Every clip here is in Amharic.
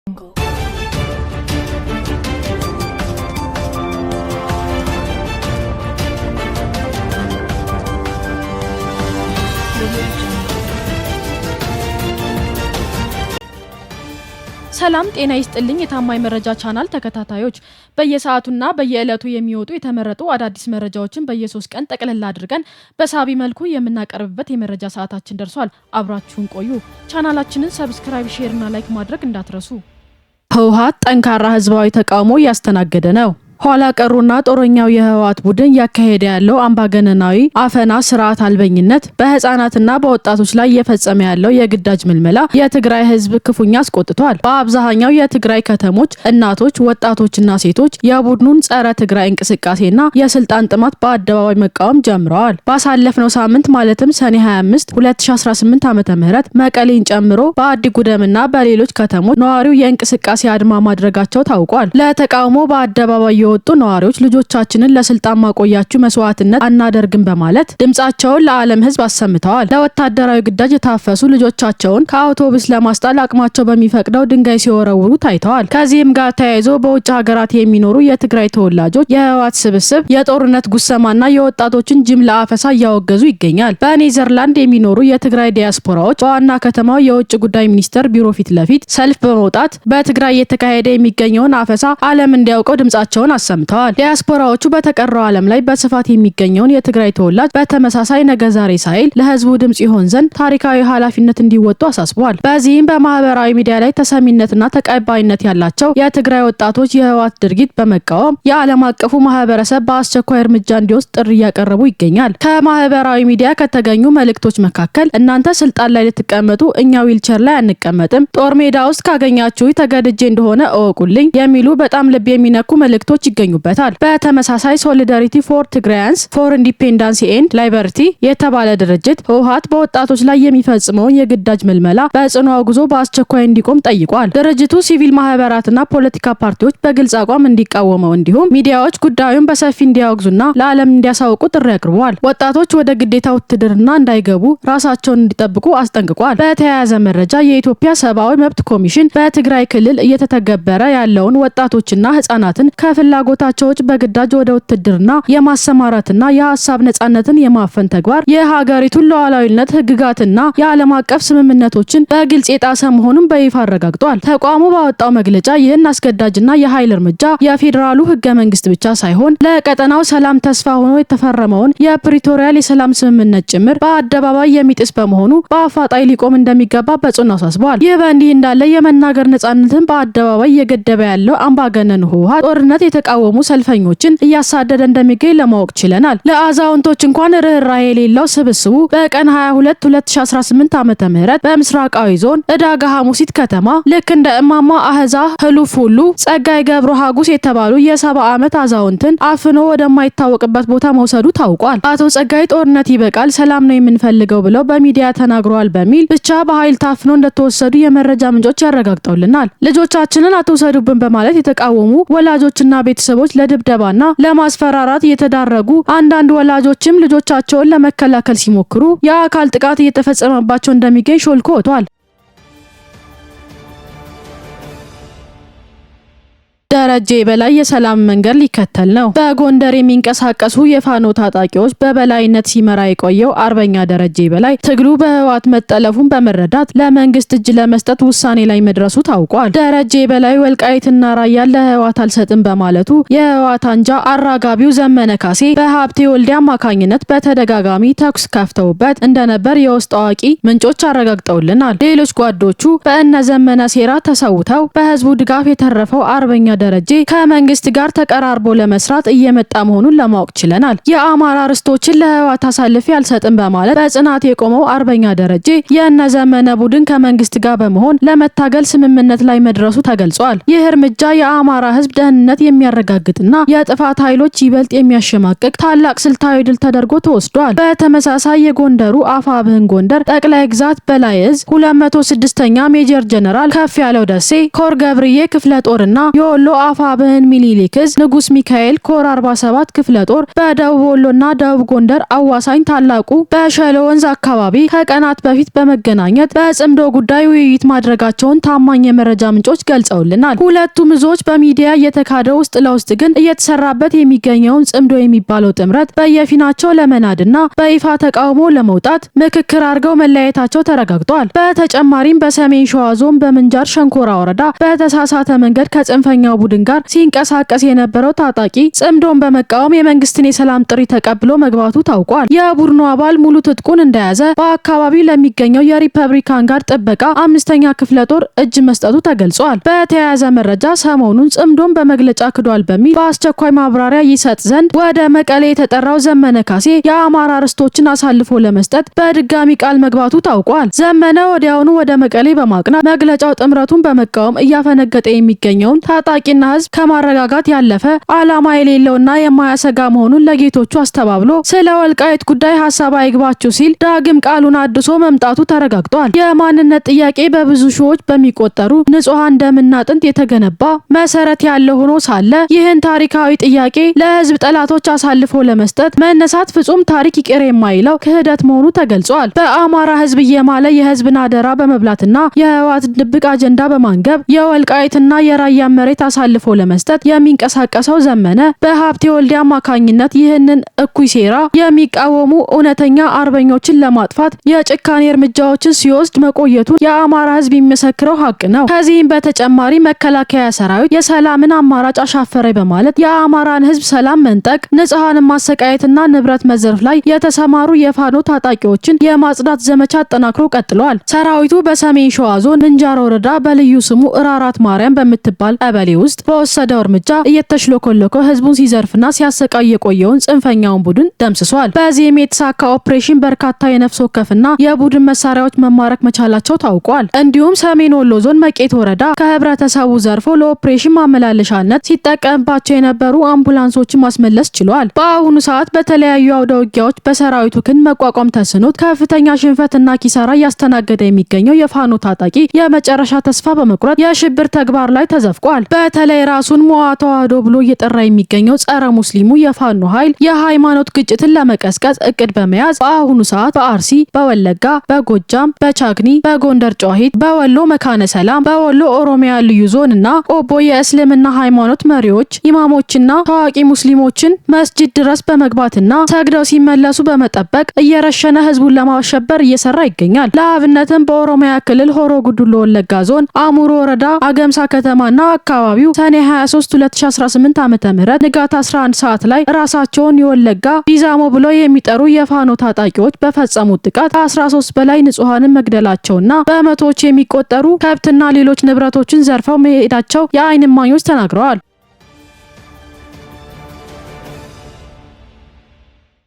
Jungle. ሰላም ጤና ይስጥልኝ የታማኝ መረጃ ቻናል ተከታታዮች በየሰዓቱና በየዕለቱ የሚወጡ የተመረጡ አዳዲስ መረጃዎችን በየ3 ቀን ጠቅለል አድርገን በሳቢ መልኩ የምናቀርብበት የመረጃ ሰዓታችን ደርሷል። አብራችሁን ቆዩ። ቻናላችንን ሰብስክራይብ፣ ሼር እና ላይክ ማድረግ እንዳትረሱ። ህወሓት ጠንካራ ህዝባዊ ተቃውሞ እያስተናገደ ነው። ኋላ ቀሩና ጦረኛው የህወሓት ቡድን ያካሄደ ያለው አምባገነናዊ አፈና ስርዓት አልበኝነት በህፃናትና በወጣቶች ላይ እየፈጸመ ያለው የግዳጅ ምልመላ የትግራይ ህዝብ ክፉኛ አስቆጥቷል። በአብዛኛው የትግራይ ከተሞች እናቶች፣ ወጣቶችና ሴቶች የቡድኑን ጸረ ትግራይ እንቅስቃሴና የስልጣን ጥማት በአደባባይ መቃወም ጀምረዋል። ባሳለፍነው ሳምንት ማለትም ሰኔ 25 2018 ዓ.ም መቀሌን ጨምሮ በአዲ ጉደምና በሌሎች ከተሞች ነዋሪው የእንቅስቃሴ አድማ ማድረጋቸው ታውቋል። ለተቃውሞ በአደባባይ የወጡ ነዋሪዎች ልጆቻችንን ለስልጣን ማቆያችሁ መስዋዕትነት አናደርግም በማለት ድምጻቸውን ለዓለም ህዝብ አሰምተዋል። ለወታደራዊ ግዳጅ የታፈሱ ልጆቻቸውን ከአውቶቡስ ለማስጣል አቅማቸው በሚፈቅደው ድንጋይ ሲወረውሩ ታይተዋል። ከዚህም ጋር ተያይዞ በውጭ ሀገራት የሚኖሩ የትግራይ ተወላጆች የህወሓት ስብስብ የጦርነት ጉሰማና የወጣቶችን ጅምላ አፈሳ እያወገዙ ይገኛል። በኔዘርላንድ የሚኖሩ የትግራይ ዲያስፖራዎች በዋና ከተማው የውጭ ጉዳይ ሚኒስቴር ቢሮ ፊት ለፊት ሰልፍ በመውጣት በትግራይ እየተካሄደ የሚገኘውን አፈሳ ዓለም እንዲያውቀው ድምጻቸውን አሰምተዋል። ዲያስፖራዎቹ በተቀረው ዓለም ላይ በስፋት የሚገኘውን የትግራይ ተወላጅ በተመሳሳይ ነገ ዛሬ ሳይል ለህዝቡ ድምጽ ይሆን ዘንድ ታሪካዊ ኃላፊነት እንዲወጡ አሳስበዋል። በዚህም በማህበራዊ ሚዲያ ላይ ተሰሚነትና ተቀባይነት ያላቸው የትግራይ ወጣቶች የህወሓት ድርጊት በመቃወም የዓለም አቀፉ ማህበረሰብ በአስቸኳይ እርምጃ እንዲወስድ ጥሪ እያቀረቡ ይገኛል። ከማህበራዊ ሚዲያ ከተገኙ መልእክቶች መካከል እናንተ ስልጣን ላይ ልትቀመጡ እኛ ዊልቸር ላይ አንቀመጥም፣ ጦር ሜዳ ውስጥ ካገኛችሁ ተገድጄ እንደሆነ እወቁልኝ የሚሉ በጣም ልብ የሚነኩ መልእክቶች ይገኙበታል። በተመሳሳይ ሶሊዳሪቲ ፎር ትግራያንስ ፎር ኢንዲፔንደንስ ኤንድ ላይበርቲ የተባለ ድርጅት ህወሓት በወጣቶች ላይ የሚፈጽመውን የግዳጅ ምልመላ በጽኑ አውግዞ በአስቸኳይ እንዲቆም ጠይቋል። ድርጅቱ ሲቪል ማህበራትና ፖለቲካ ፓርቲዎች በግልጽ አቋም እንዲቃወመው እንዲሁም ሚዲያዎች ጉዳዩን በሰፊ እንዲያወግዙና ለዓለም እንዲያሳውቁ ጥሪ አቅርበዋል። ወጣቶች ወደ ግዴታ ውትድርና እንዳይገቡ ራሳቸውን እንዲጠብቁ አስጠንቅቋል። በተያያዘ መረጃ የኢትዮጵያ ሰብአዊ መብት ኮሚሽን በትግራይ ክልል እየተተገበረ ያለውን ወጣቶችና ህጻናትን ከፍላጎታቸው ውጭ በግዳጅ ወደ ውትድርና የማሰማራትና የሀሳብ ነጻነትን የማፈን ተግባር የሀገሪቱን ሉዓላዊነት ህግጋትና የዓለም አቀፍ ስምምነቶችን በግልጽ የጣሰ መሆኑን በይፋ አረጋግጧል። ተቋሙ ባወጣው መግለጫ ይህን አስገዳጅና የኃይል እርምጃ የፌዴራሉ ህገ መንግስት ብቻ ሳይሆን ለቀጠናው ሰላም ተስፋ ሆኖ የተፈረመውን የፕሪቶሪያል የሰላም ስምምነት ጭምር በአደባባይ የሚጥስ በመሆኑ በአፋጣኝ ሊቆም እንደሚገባ በጽኑ አሳስበዋል። ይህ በእንዲህ እንዳለ የመናገር ነጻነትን በአደባባይ እየገደበ ያለው አምባገነኑ ህወሓት ጦርነት የተቃወሙ ሰልፈኞችን እያሳደደ እንደሚገኝ ለማወቅ ችለናል። ለአዛውንቶች እንኳን ርህራሄ የሌለው ስብስቡ በቀን 22 2018 ዓ.ም በምስራቃዊ ዞን ዕዳጋ ሐሙሲት ከተማ ልክ እንደ እማማ አህዛ ህሉፍ ሁሉ ጸጋይ ገብረ ሀጉስ የተባሉ የ70 ዓመት አዛውንትን አፍኖ ወደማይታወቅበት ቦታ መውሰዱ ታውቋል። አቶ ጸጋይ ጦርነት ይበቃል፣ ሰላም ነው የምንፈልገው ብለው በሚዲያ ተናግረዋል በሚል ብቻ በኃይል ታፍኖ እንደተወሰዱ የመረጃ ምንጮች ያረጋግጠውልናል። ልጆቻችንን አትወሰዱብን በማለት የተቃወሙ ወላጆችና ቤተሰቦች ለድብደባና ለማስፈራራት እየተዳረጉ አንዳንድ ወላጆችም ልጆቻቸውን ለመከላከል ሲሞክሩ የአካል ጥቃት እየተፈጸመባቸው እንደሚገኝ ሾልኮ ወጥቷል። ደረጀ በላይ የሰላም መንገድ ሊከተል ነው። በጎንደር የሚንቀሳቀሱ የፋኖ ታጣቂዎች በበላይነት ሲመራ የቆየው አርበኛ ደረጀ በላይ ትግሉ በህወሓት መጠለፉን በመረዳት ለመንግስት እጅ ለመስጠት ውሳኔ ላይ መድረሱ ታውቋል። ደረጀ በላይ ወልቃይትና ራያን ለህወሓት አልሰጥም በማለቱ የህወሓት አንጃ አራጋቢው ዘመነ ካሴ በሀብቴ ወልዴ አማካኝነት በተደጋጋሚ ተኩስ ከፍተውበት እንደነበር የውስጥ አዋቂ ምንጮች አረጋግጠውልናል። ሌሎች ጓዶቹ በእነ ዘመነ ሴራ ተሰውተው በህዝቡ ድጋፍ የተረፈው አርበኛ ደረጀ ከመንግስት ጋር ተቀራርቦ ለመስራት እየመጣ መሆኑን ለማወቅ ችለናል። የአማራ ርስቶችን ለህወሓት አሳልፌ አልሰጥም በማለት በጽናት የቆመው አርበኛ ደረጀ የነዘመነ ቡድን ከመንግስት ጋር በመሆን ለመታገል ስምምነት ላይ መድረሱ ተገልጿል። ይህ እርምጃ የአማራ ህዝብ ደህንነት የሚያረጋግጥና የጥፋት ኃይሎች ይበልጥ የሚያሸማቅቅ ታላቅ ስልታዊ ድል ተደርጎ ተወስዷል። በተመሳሳይ የጎንደሩ አፋብህን ጎንደር ጠቅላይ ግዛት በላይ እዝ 206ኛ ሜጀር ጀነራል ከፍ ያለው ደሴ ኮር ገብርዬ ክፍለ ጦርና የወሎ የአፋብኃኝ ምኒልክ ዕዝ ንጉስ ሚካኤል ኮር 47 ክፍለ ጦር በደቡብ ወሎና ደቡብ ጎንደር አዋሳኝ ታላቁ በሸሎ ወንዝ አካባቢ ከቀናት በፊት በመገናኘት በጽምዶ ጉዳይ ውይይት ማድረጋቸውን ታማኝ የመረጃ ምንጮች ገልጸውልናል። ሁለቱም ዕዞች በሚዲያ እየተካደ ውስጥ ለውስጥ ግን እየተሰራበት የሚገኘውን ጽምዶ የሚባለው ጥምረት በየፊናቸው ለመናድና በይፋ ተቃውሞ ለመውጣት ምክክር አድርገው መለያየታቸው ተረጋግጧል። በተጨማሪም በሰሜን ሸዋ ዞን በምንጃር ሸንኮራ ወረዳ በተሳሳተ መንገድ ከጽንፈኛው ቡድን ጋር ሲንቀሳቀስ የነበረው ታጣቂ ጽምዶን በመቃወም የመንግስትን የሰላም ጥሪ ተቀብሎ መግባቱ ታውቋል። የቡድኑ አባል ሙሉ ትጥቁን እንደያዘ በአካባቢው ለሚገኘው የሪፐብሊካን ጋርድ ጥበቃ 5ኛ ክፍለ ጦር እጅ መስጠቱ ተገልጿል። በተያያዘ መረጃ ሰሞኑን ጽምዶን በመግለጫ ክዷል በሚል በአስቸኳይ ማብራሪያ ይሰጥ ዘንድ ወደ መቀሌ የተጠራው ዘመነ ካሴ የአማራ ርስቶችን አሳልፎ ለመስጠት በድጋሚ ቃል መግባቱ ታውቋል። ዘመነ ወዲያውኑ ወደ መቀሌ በማቅናት መግለጫው ጥምረቱን በመቃወም እያፈነገጠ የሚገኘውን ታጣቂና ህዝብ ከማረጋጋት ያለፈ ዓላማ የሌለውና የማያሰጋ መሆኑን ለጌቶቹ አስተባብሎ ስለ ወልቃይት ጉዳይ ሐሳብ አይግባችሁ ሲል ዳግም ቃሉን አድሶ መምጣቱ ተረጋግጧል። የማንነት ጥያቄ በብዙ ሺዎች በሚቆጠሩ ንጹሃን ደምና አጥንት የተገነባ መሰረት ያለው ሆኖ ሳለ ይህን ታሪካዊ ጥያቄ ለህዝብ ጠላቶች አሳልፎ ለመስጠት መነሳት ፍጹም ታሪክ ይቅር የማይለው ክህደት መሆኑ ተገልጿል። በአማራ ህዝብ እየማለ የህዝብን አደራ በመብላትና የህወሓት ድብቅ አጀንዳ በማንገብ የወልቃይትና የራያ መሬት አሳልፎ ለመስጠት የሚንቀሳቀሰው ዘመነ በሀብቴ ወልዴ አማካኝነት ይህንን እኩይ ሴራ የሚቃወሙ እውነተኛ አርበኞችን ለማጥፋት የጭካኔ እርምጃዎችን ሲወስድ መቆየቱን የአማራ ህዝብ የሚመሰክረው ሀቅ ነው። ከዚህም በተጨማሪ መከላከያ ሰራዊት የሰላምን አማራጭ አሻፈረኝ በማለት የአማራን ህዝብ ሰላም መንጠቅ፣ ንጹሃንን ማሰቃየትና ንብረት መዘርፍ ላይ የተሰማሩ የፋኖ ታጣቂዎችን የማጽዳት ዘመቻ አጠናክሮ ቀጥሏል። ሰራዊቱ በሰሜን ሸዋ ዞን ምንጃር ወረዳ በልዩ ስሙ እራራት ማርያም በምትባል ቀበሌ ውስጥ በወሰደው እርምጃ እየተሽሎኮለኮ ህዝቡን ሲዘርፍና ሲያሰቃይ የቆየውን ጽንፈኛውን ቡድን ደምስሷል። በዚህም የተሳካ ኦፕሬሽን በርካታ የነፍስ ወከፍና የቡድን መሳሪያዎች መማረክ መቻላቸው ታውቋል። እንዲሁም ሰሜን ወሎ ዞን መቄት ወረዳ ከህብረተሰቡ ዘርፎ ለኦፕሬሽን ማመላለሻነት ሲጠቀምባቸው የነበሩ አምቡላንሶችን ማስመለስ ችሏል። በአሁኑ ሰዓት በተለያዩ አውደ ውጊያዎች በሰራዊቱ ክንድ መቋቋም ተስኖት ከፍተኛ ሽንፈትና ኪሳራ እያስተናገደ የሚገኘው የፋኖ ታጣቂ የመጨረሻ ተስፋ በመቁረጥ የሽብር ተግባር ላይ ተዘፍቋል። በተለይ ራሱን ሞዓ ተዋህዶ ብሎ እየጠራ የሚገኘው ጸረ ሙስሊሙ የፋኖ ኃይል የሃይማኖት ግጭትን ለመቀስቀስ እቅድ በመያዝ በአሁኑ ሰዓት በአርሲ፣ በወለጋ፣ በጎጃም፣ በቻግኒ፣ በጎንደር ጨዋሂት፣ በወሎ መካነ ሰላም፣ በወሎ ኦሮሚያ ልዩ ዞን እና ቆቦ የእስልምና ሃይማኖት መሪዎች፣ ኢማሞችና ታዋቂ ሙስሊሞችን መስጂድ ድረስ በመግባትና ሰግደው ሲመለሱ በመጠበቅ እየረሸነ ህዝቡን ለማሸበር እየሰራ ይገኛል። ለአብነትም በኦሮሚያ ክልል ሆሮ ጉዱሩ ወለጋ ዞን አሙሮ ወረዳ አገምሳ ከተማና አካባቢው ሰኔ 23 2018 ዓ.ም ንጋት 11 ሰዓት ላይ ራሳቸውን የወለጋ ቢዛሞ ብለው የሚጠሩ የፋኖ ታጣቂዎች በፈጸሙት ጥቃት 13 በላይ ንጹሃንን መግደላቸውና በመቶዎች የሚቆጠሩ ከብትና ሌሎች ንብረቶችን ዘርፈው መሄዳቸው የዓይን እማኞች ተናግረዋል።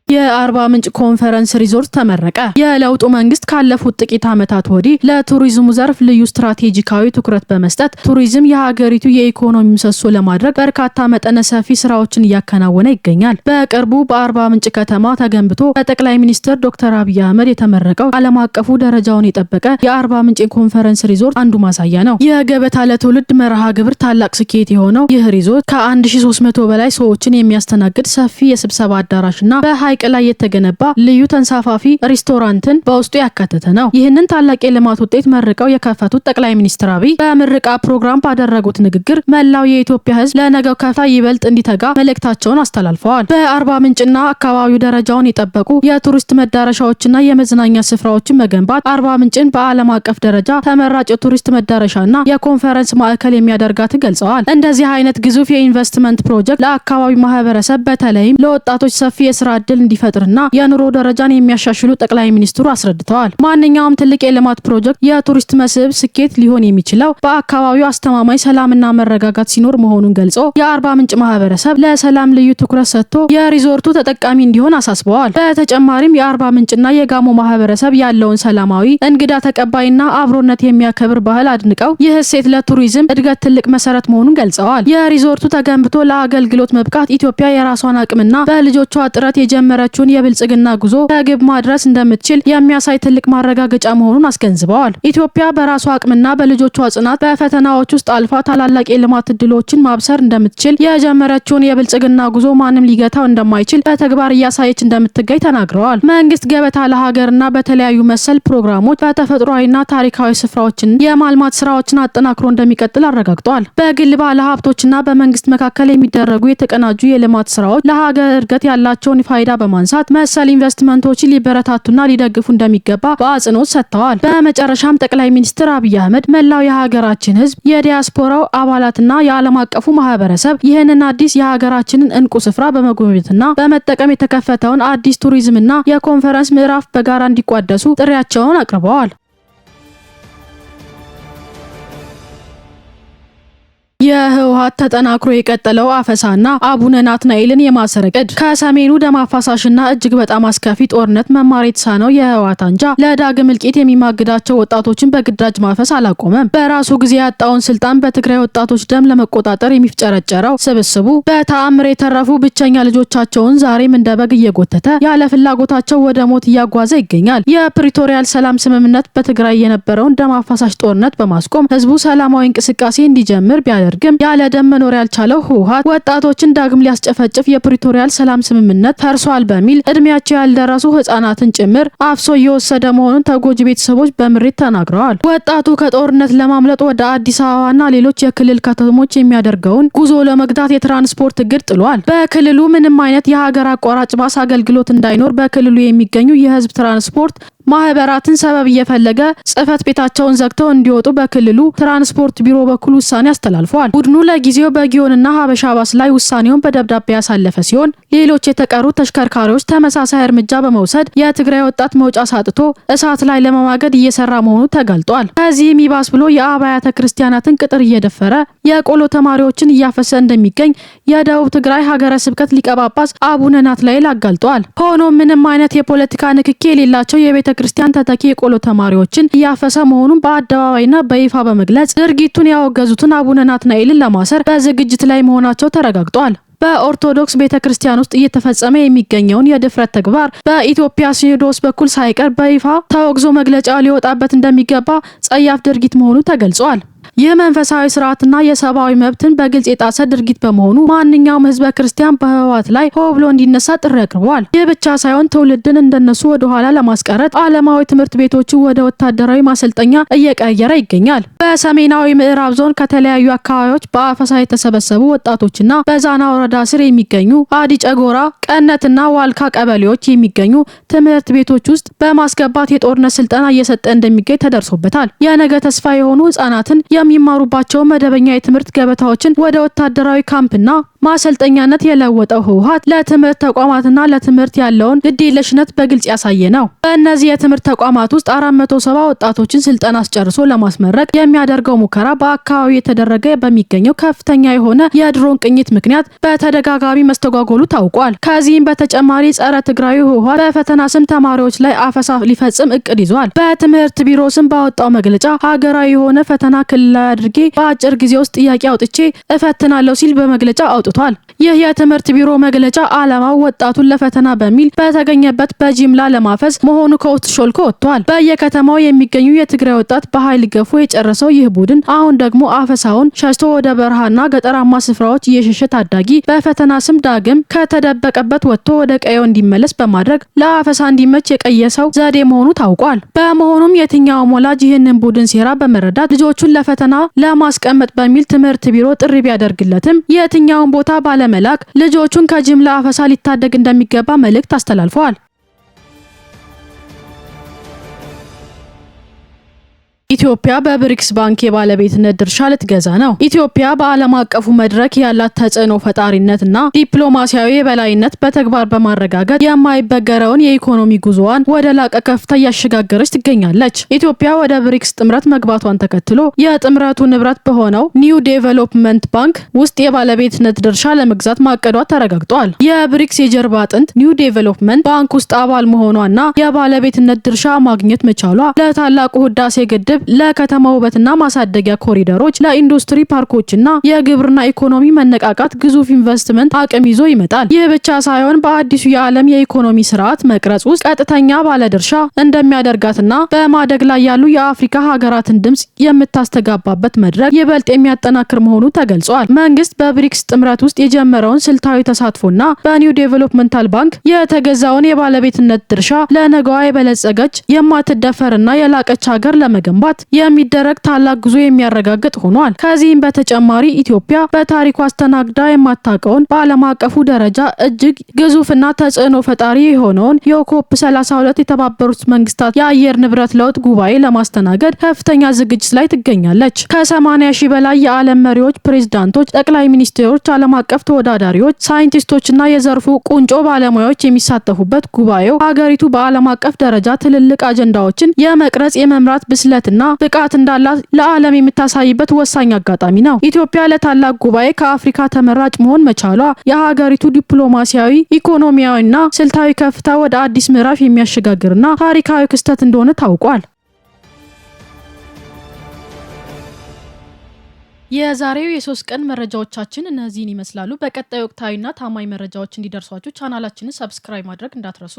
የአርባ ምንጭ ኮንፈረንስ ሪዞርት ተመረቀ። የለውጡ መንግስት ካለፉት ጥቂት ዓመታት ወዲህ ለቱሪዝሙ ዘርፍ ልዩ ስትራቴጂካዊ ትኩረት በመስጠት ቱሪዝም የሀገሪቱ የኢኮኖሚ ምሰሶ ለማድረግ በርካታ መጠነ ሰፊ ስራዎችን እያከናወነ ይገኛል። በቅርቡ በአርባ ምንጭ ከተማ ተገንብቶ በጠቅላይ ሚኒስትር ዶክተር አብይ አህመድ የተመረቀው ዓለም አቀፉ ደረጃውን የጠበቀ የአርባ ምንጭ ኮንፈረንስ ሪዞርት አንዱ ማሳያ ነው። የገበታ ለትውልድ መርሃ ግብር ታላቅ ስኬት የሆነው ይህ ሪዞርት ከ1300 በላይ ሰዎችን የሚያስተናግድ ሰፊ የስብሰባ አዳራሽና በሐይቅ ላይ የተገነባ ልዩ ተንሳፋፊ ሬስቶራንትን በውስጡ ያካተተ ነው። ይህንን ታላቅ የልማት ውጤት መርቀው የከፈቱት ጠቅላይ ሚኒስትር አብይ በምረቃ ፕሮግራም ባደረጉት ንግግር መላው የኢትዮጵያ ሕዝብ ለነገው ከፍታ ይበልጥ እንዲተጋ መልእክታቸውን አስተላልፈዋል። በአርባ ምንጭና አካባቢው ደረጃውን የጠበቁ የቱሪስት መዳረሻዎችና የመዝናኛ ስፍራዎችን መገንባት አርባ ምንጭን በዓለም አቀፍ ደረጃ ተመራጭ የቱሪስት መዳረሻና የኮንፈረንስ ማዕከል የሚያደርጋትን ገልጸዋል። እንደዚህ አይነት ግዙፍ የኢንቨስትመንት ፕሮጀክት ለአካባቢው ማህበረሰብ በተለይም ለወጣቶች ሰፊ የስራ ዕድል እንዲፈጥርና የኑሮ ደረጃን የሚያሻሽሉ ጠቅላይ ሚኒስትሩ አስረድተዋል። ማንኛውም ትልቅ የልማት ፕሮጀክት የቱሪስት መስህብ ስኬት ሊሆን የሚችለው በአካባቢው አስተማማኝ ሰላምና መረጋጋት ሲኖር መሆኑን ገልጾ የአርባ ምንጭ ማህበረሰብ ለሰላም ልዩ ትኩረት ሰጥቶ የሪዞርቱ ተጠቃሚ እንዲሆን አሳስበዋል። በተጨማሪም የአርባ ምንጭና የጋሞ ማህበረሰብ ያለውን ሰላማዊ፣ እንግዳ ተቀባይና አብሮነት የሚያከብር ባህል አድንቀው ይህ እሴት ለቱሪዝም እድገት ትልቅ መሰረት መሆኑን ገልጸዋል። የሪዞርቱ ተገንብቶ ለአገልግሎት መብቃት ኢትዮጵያ የራሷን አቅምና በልጆቿ ጥረት የጀመረ የጀመረችውን የብልጽግና ጉዞ ከግብ ማድረስ እንደምትችል የሚያሳይ ትልቅ ማረጋገጫ መሆኑን አስገንዝበዋል። ኢትዮጵያ በራሷ አቅምና በልጆቿ ጽናት በፈተናዎች ውስጥ አልፋ ታላላቅ የልማት እድሎችን ማብሰር እንደምትችል የጀመረችውን የብልጽግና ጉዞ ማንም ሊገታው እንደማይችል በተግባር እያሳየች እንደምትገኝ ተናግረዋል። መንግስት ገበታ ለሀገርና በተለያዩ መሰል ፕሮግራሞች በተፈጥሯዊና ታሪካዊ ስፍራዎችን የማልማት ስራዎችን አጠናክሮ እንደሚቀጥል አረጋግጧል። በግል ባለሀብቶችና በመንግስት መካከል የሚደረጉ የተቀናጁ የልማት ስራዎች ለሀገር እድገት ያላቸውን ፋይዳ በማንሳት መሰል ኢንቨስትመንቶችን ሊበረታቱና ሊደግፉ እንደሚገባ በአጽንኦት ሰጥተዋል። በመጨረሻም ጠቅላይ ሚኒስትር አብይ አህመድ መላው የሀገራችን ህዝብ፣ የዲያስፖራው አባላትና የዓለም አቀፉ ማህበረሰብ ይህንን አዲስ የሀገራችንን እንቁ ስፍራ በመጎብኘትና በመጠቀም የተከፈተውን አዲስ ቱሪዝምና የኮንፈረንስ ምዕራፍ በጋራ እንዲቋደሱ ጥሪያቸውን አቅርበዋል። የህወሓት ተጠናክሮ የቀጠለው አፈሳና አቡነ ናትናኤልን የማሰር እቅድ ከሰሜኑ ደም አፋሳሽና እጅግ በጣም አስከፊ ጦርነት መማር የተሳነው የህወሓት አንጃ ለዳግም እልቂት የሚማግዳቸው ወጣቶችን በግዳጅ ማፈስ አላቆመም። በራሱ ጊዜ ያጣውን ስልጣን በትግራይ ወጣቶች ደም ለመቆጣጠር የሚፍጨረጨረው ስብስቡ በተአምር የተረፉ ብቸኛ ልጆቻቸውን ዛሬም እንደ በግ እየጎተተ ያለ ፍላጎታቸው ወደ ሞት እያጓዘ ይገኛል። የፕሪቶሪያል ሰላም ስምምነት በትግራይ የነበረውን ደም አፋሳሽ ጦርነት በማስቆም ህዝቡ ሰላማዊ እንቅስቃሴ እንዲጀምር ቢያደርግም ያለ ደም መኖር ያልቻለው ህወሓት ወጣቶችን ዳግም ሊያስጨፈጭፍ የፕሪቶሪያል ሰላም ስምምነት ፈርሷል በሚል እድሜያቸው ያልደረሱ ህጻናትን ጭምር አፍሶ እየወሰደ መሆኑን ተጎጂ ቤተሰቦች በምሬት ተናግረዋል። ወጣቱ ከጦርነት ለማምለጥ ወደ አዲስ አበባና ሌሎች የክልል ከተሞች የሚያደርገውን ጉዞ ለመግታት የትራንስፖርት እግድ ጥሏል። በክልሉ ምንም አይነት የሀገር አቋራጭ ባስ አገልግሎት እንዳይኖር በክልሉ የሚገኙ የህዝብ ትራንስፖርት ማህበራትን ሰበብ እየፈለገ ጽህፈት ቤታቸውን ዘግተው እንዲወጡ በክልሉ ትራንስፖርት ቢሮ በኩል ውሳኔ አስተላልፏል። ቡድኑ ለጊዜው በጊዮንና ሀበሻ ባስ ላይ ውሳኔውን በደብዳቤ ያሳለፈ ሲሆን ሌሎች የተቀሩ ተሽከርካሪዎች ተመሳሳይ እርምጃ በመውሰድ የትግራይ ወጣት መውጫ ሳጥቶ እሳት ላይ ለመማገድ እየሰራ መሆኑ ተገልጧል። ከዚህም ይባስ ብሎ የአብያተ ክርስቲያናትን ቅጥር እየደፈረ የቆሎ ተማሪዎችን እያፈሰ እንደሚገኝ የደቡብ ትግራይ ሀገረ ስብከት ሊቀ ጳጳስ አቡነ ናትናኤል አጋልጧል። ሆኖም ምንም አይነት የፖለቲካ ንክኪ የሌላቸው የቤተ ክርስቲያን ተተኪ የቆሎ ተማሪዎችን እያፈሰ መሆኑን በአደባባይና በይፋ በመግለጽ ድርጊቱን ያወገዙትን አቡነ ናትናኤልን ለማሰር በዝግጅት ላይ መሆናቸው ተረጋግጧል። በኦርቶዶክስ ቤተክርስቲያን ውስጥ እየተፈጸመ የሚገኘውን የድፍረት ተግባር በኢትዮጵያ ሲኖዶስ በኩል ሳይቀር በይፋ ተወግዞ መግለጫ ሊወጣበት እንደሚገባ ጸያፍ ድርጊት መሆኑ ተገልጿል። ይህ መንፈሳዊ ስርዓትና የሰብአዊ መብትን በግልጽ የጣሰ ድርጊት በመሆኑ ማንኛውም ህዝበ ክርስቲያን በህወሓት ላይ ሆ ብሎ እንዲነሳ ጥሪ አቅርበዋል። ይህ ብቻ ሳይሆን ትውልድን እንደነሱ ወደ ኋላ ለማስቀረት ዓለማዊ ትምህርት ቤቶችን ወደ ወታደራዊ ማሰልጠኛ እየቀየረ ይገኛል። በሰሜናዊ ምዕራብ ዞን ከተለያዩ አካባቢዎች በአፈሳ የተሰበሰቡ ወጣቶችና በዛና ወረዳ ስር የሚገኙ አዲ ጨጎራ፣ ቀነትና ዋልካ ቀበሌዎች የሚገኙ ትምህርት ቤቶች ውስጥ በማስገባት የጦርነት ስልጠና እየሰጠ እንደሚገኝ ተደርሶበታል። የነገ ተስፋ የሆኑ ህጻናትን የሚማሩባቸው መደበኛ የትምህርት ገበታዎችን ወደ ወታደራዊ ካምፕና ማሰልጠኛነት የለወጠው ህወሓት ለትምህርት ተቋማትና ለትምህርት ያለውን ግዴለሽነት በግልጽ ያሳየ ነው። በእነዚህ የትምህርት ተቋማት ውስጥ 470 ወጣቶችን ስልጠና አስጨርሶ ለማስመረቅ የሚያደርገው ሙከራ በአካባቢው የተደረገ በሚገኘው ከፍተኛ የሆነ የድሮን ቅኝት ምክንያት በተደጋጋሚ መስተጓጎሉ ታውቋል። ከዚህም በተጨማሪ ጸረ ትግራዊ ህወሓት በፈተና ስም ተማሪዎች ላይ አፈሳ ሊፈጽም እቅድ ይዟል። በትምህርት ቢሮ ስም ባወጣው መግለጫ ሀገራዊ የሆነ ፈተና ክልላዊ አድርጌ በአጭር ጊዜ ውስጥ ጥያቄ አውጥቼ እፈትናለሁ ሲል በመግለጫ አውጥቷል። ይህ የትምህርት ቢሮ መግለጫ ዓላማው ወጣቱን ለፈተና በሚል በተገኘበት በጅምላ ለማፈስ መሆኑ ከውስጥ ሾልኮ ወጥቷል። በየከተማው የሚገኙ የትግራይ ወጣት በኃይል ገፎ የጨረሰው ይህ ቡድን አሁን ደግሞ አፈሳውን ሸሽቶ ወደ በረሃና ገጠራማ ስፍራዎች እየሸሸ ታዳጊ በፈተና ስም ዳግም ከተደበቀበት ወጥቶ ወደ ቀየው እንዲመለስ በማድረግ ለአፈሳ እንዲመች የቀየሰው ዘዴ መሆኑ ታውቋል። በመሆኑም የትኛውም ወላጅ ይህንን ቡድን ሴራ በመረዳት ልጆቹን ለፈተና ለማስቀመጥ በሚል ትምህርት ቢሮ ጥሪ ቢያደርግለትም የትኛውን ቦታ ባለመላክ ልጆቹን ከጅምላ አፈሳ ሊታደግ እንደሚገባ መልእክት አስተላልፈዋል። ኢትዮጵያ በብሪክስ ባንክ የባለቤትነት ድርሻ ልትገዛ ነው። ኢትዮጵያ በዓለም አቀፉ መድረክ ያላት ተጽዕኖ ፈጣሪነትና ዲፕሎማሲያዊ የበላይነት በተግባር በማረጋገጥ የማይበገረውን የኢኮኖሚ ጉዞዋን ወደ ላቀ ከፍታ እያሸጋገረች ትገኛለች። ኢትዮጵያ ወደ ብሪክስ ጥምረት መግባቷን ተከትሎ የጥምረቱ ንብረት በሆነው ኒው ዴቨሎፕመንት ባንክ ውስጥ የባለቤትነት ድርሻ ለመግዛት ማቀዷ ተረጋግጧል። የብሪክስ የጀርባ አጥንት ኒው ዴቨሎፕመንት ባንክ ውስጥ አባል መሆኗና የባለቤትነት ድርሻ ማግኘት መቻሏ ለታላቁ ህዳሴ ግድብ ለከተማ ውበትና ማሳደጊያ ኮሪደሮች፣ ለኢንዱስትሪ ፓርኮችና የግብርና ኢኮኖሚ መነቃቃት ግዙፍ ኢንቨስትመንት አቅም ይዞ ይመጣል። ይህ ብቻ ሳይሆን በአዲሱ የዓለም የኢኮኖሚ ስርዓት መቅረጽ ውስጥ ቀጥተኛ ባለድርሻ እንደሚያደርጋትና በማደግ ላይ ያሉ የአፍሪካ ሀገራትን ድምጽ የምታስተጋባበት መድረክ ይበልጥ የሚያጠናክር መሆኑ ተገልጿል። መንግስት በብሪክስ ጥምረት ውስጥ የጀመረውን ስልታዊ ተሳትፎና በኒው ዴቨሎፕመንታል ባንክ የተገዛውን የባለቤትነት ድርሻ ለነገዋ የበለጸገች የማትደፈርና የላቀች ሀገር ለመገንባት የሚደረግ ታላቅ ጉዞ የሚያረጋግጥ ሆኗል። ከዚህም በተጨማሪ ኢትዮጵያ በታሪኩ አስተናግዳ የማታውቀውን በዓለም አቀፉ ደረጃ እጅግ ግዙፍና ተጽዕኖ ፈጣሪ የሆነውን የኮፕ 32 የተባበሩት መንግስታት የአየር ንብረት ለውጥ ጉባኤ ለማስተናገድ ከፍተኛ ዝግጅት ላይ ትገኛለች። ከ80 ሺህ በላይ የዓለም መሪዎች፣ ፕሬዝዳንቶች፣ ጠቅላይ ሚኒስትሮች፣ ዓለም አቀፍ ተወዳዳሪዎች፣ ሳይንቲስቶችና የዘርፉ ቁንጮ ባለሙያዎች የሚሳተፉበት ጉባኤው ሀገሪቱ በዓለም አቀፍ ደረጃ ትልልቅ አጀንዳዎችን የመቅረጽ የመምራት ብስለትና ብቃት እንዳላት ለዓለም የምታሳይበት ወሳኝ አጋጣሚ ነው። ኢትዮጵያ ለታላቅ ጉባኤ ከአፍሪካ ተመራጭ መሆን መቻሏ የሀገሪቱ ዲፕሎማሲያዊ፣ ኢኮኖሚያዊና ስልታዊ ከፍታ ወደ አዲስ ምዕራፍ የሚያሸጋግርና ታሪካዊ ክስተት እንደሆነ ታውቋል። የዛሬው የ3 ቀን መረጃዎቻችን እነዚህን ይመስላሉ። በቀጣይ ወቅታዊና ታማኝ መረጃዎች እንዲደርሷችሁ ቻናላችንን ሰብስክራይብ ማድረግ እንዳትረሱ።